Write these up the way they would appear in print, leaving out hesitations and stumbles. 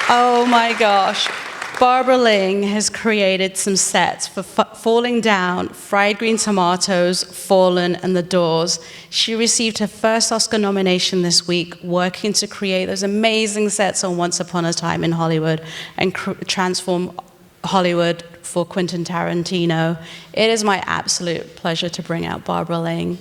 Oh my gosh. Barbara Ling has created some sets for Falling Down, Fried Green Tomatoes, Fallen, and The Doors. She received her first Oscar nomination this week, working to create those amazing sets on Once Upon a Time in Hollywood and transform Hollywood for Quentin Tarantino. It is my absolute pleasure to bring out Barbara Ling.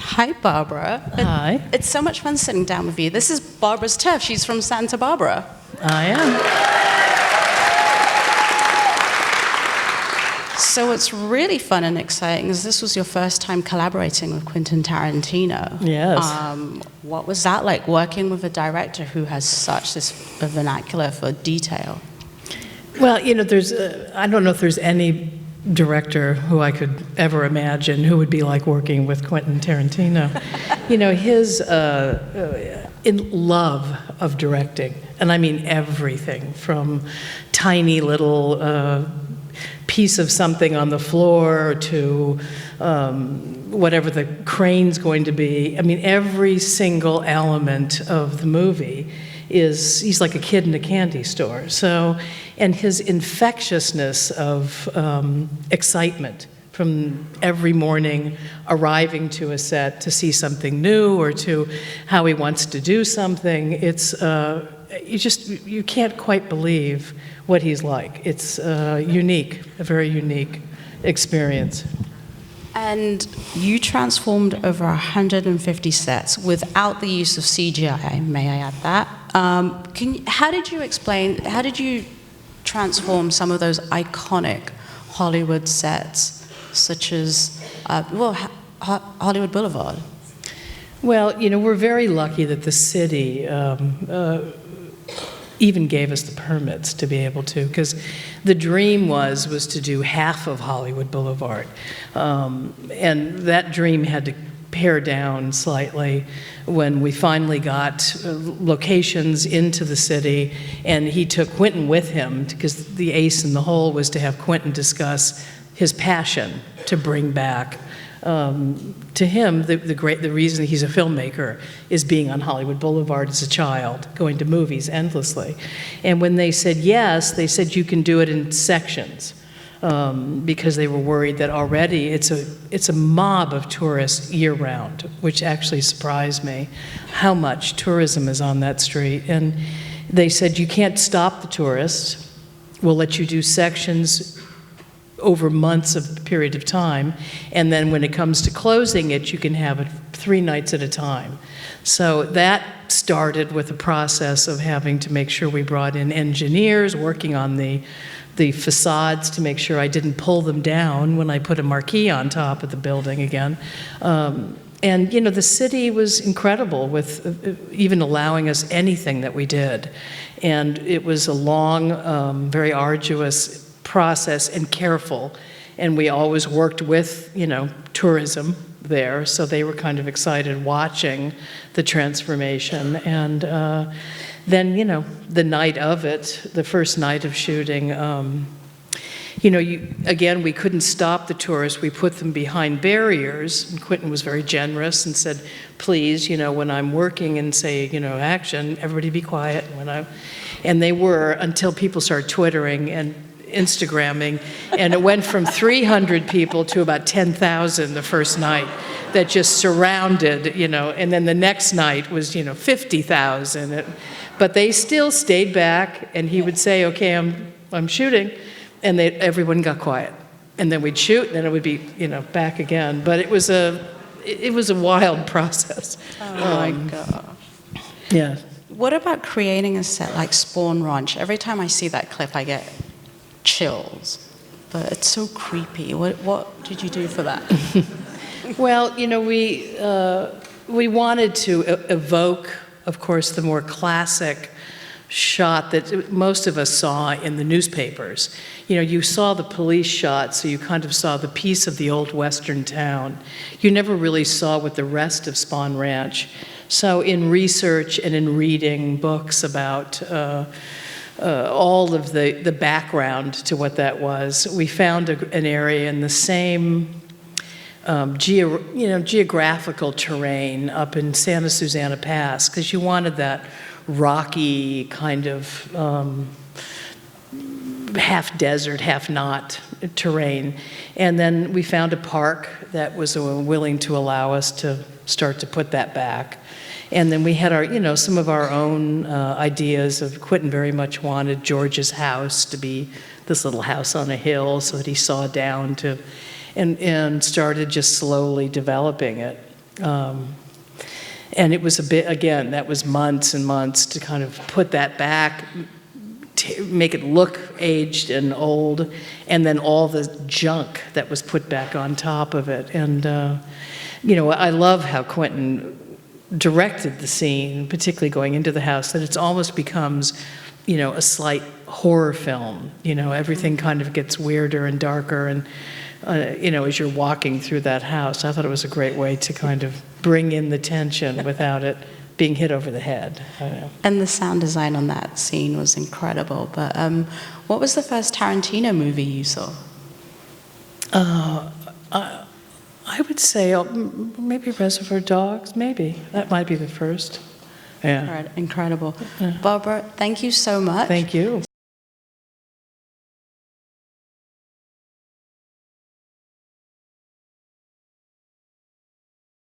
Hi, Barbara. Hi. It's so much fun sitting down with you. This is Barbara's turf. She's from Santa Barbara. I am. So what's really fun and exciting is this was your first time collaborating with Quentin Tarantino. Yes. What was that like, working with a director who has such this vernacular for detail? Well, you know, I don't know if there's any director who I could ever imagine who would be like working with Quentin Tarantino. You know, his in love of directing, and I mean everything from tiny little piece of something on the floor to whatever the crane's going to be. I mean, every single element of the movie he's like a kid in a candy store. So, and his infectiousness of excitement from every morning arriving to a set to see something new or to how he wants to do something, it's, you can't quite believe what he's like. It's unique, a very unique experience. And you transformed over 150 sets without the use of CGI, may I add that. How did you transform some of those iconic Hollywood sets, such as, Hollywood Boulevard? Well, you know, we're very lucky that the city even gave us the permits to be able to, because the dream was to do half of Hollywood Boulevard. And that dream had to pare down slightly when we finally got locations into the city, and he took Quentin with him, because the ace in the hole was to have Quentin discuss his passion to bring back. To him, the reason he's a filmmaker is being on Hollywood Boulevard as a child, going to movies endlessly. And when they said yes, they said you can do it in sections, because they were worried that already it's a mob of tourists year-round, which actually surprised me, how much tourism is on that street. And they said you can't stop the tourists. We'll let you do sections over months of period of time, and then when it comes to closing it, you can have it 3 nights at a time. So that started with the process of having to make sure we brought in engineers working on the facades to make sure I didn't pull them down when I put a marquee on top of the building again. And you know, the city was incredible with even allowing us anything that we did. And it was a long, very arduous process and careful, and we always worked with, you know, tourism there, so they were kind of excited watching the transformation. And then, you know, the night of it, the first night of shooting, you know, again, we couldn't stop the tourists. We put them behind barriers, and Quentin was very generous and said, please, you know, when I'm working and say, you know, action, everybody be quiet. And they were, until people started twittering and Instagramming, and it went from 300 people to about 10,000 the first night that just surrounded, you know, and then the next night was, you know, 50,000. But they still stayed back, and he would say, okay, I'm shooting, and everyone got quiet. And then we'd shoot, and then it would be, you know, back again. But it was a wild process. Oh my God. Yeah. What about creating a set like Spawn Ranch? Every time I see that clip, I get chills, but it's so creepy. What did you do for that? Well, you know, we wanted to evoke, of course, the more classic shot that most of us saw in the newspapers. You know, you saw the police shot, so you kind of saw the piece of the old western town. You never really saw what the rest of Spawn Ranch. So in research and in reading books about all of the background to what that was, we found an area in the same geographical terrain up in Santa Susana Pass, because you wanted that rocky kind of half desert, half not terrain. And then we found a park that was willing to allow us to start to put that back. And then we had our, some of our own ideas of Quentin very much wanted George's house to be this little house on a hill so that he saw down to, and started just slowly developing it. And it was a bit, again, that was months and months to kind of put that back, make it look aged and old, and then all the junk that was put back on top of it. And, I love how Quentin directed the scene, particularly going into the house, that it almost becomes, a slight horror film. Everything kind of gets weirder and darker, and, as you're walking through that house. I thought it was a great way to kind of bring in the tension without it being hit over the head. And the sound design on that scene was incredible. But what was the first Tarantino movie you saw? I would say maybe Reservoir Dogs, maybe. That might be the first. Yeah. Incredible. Barbara, thank you so much. Thank you.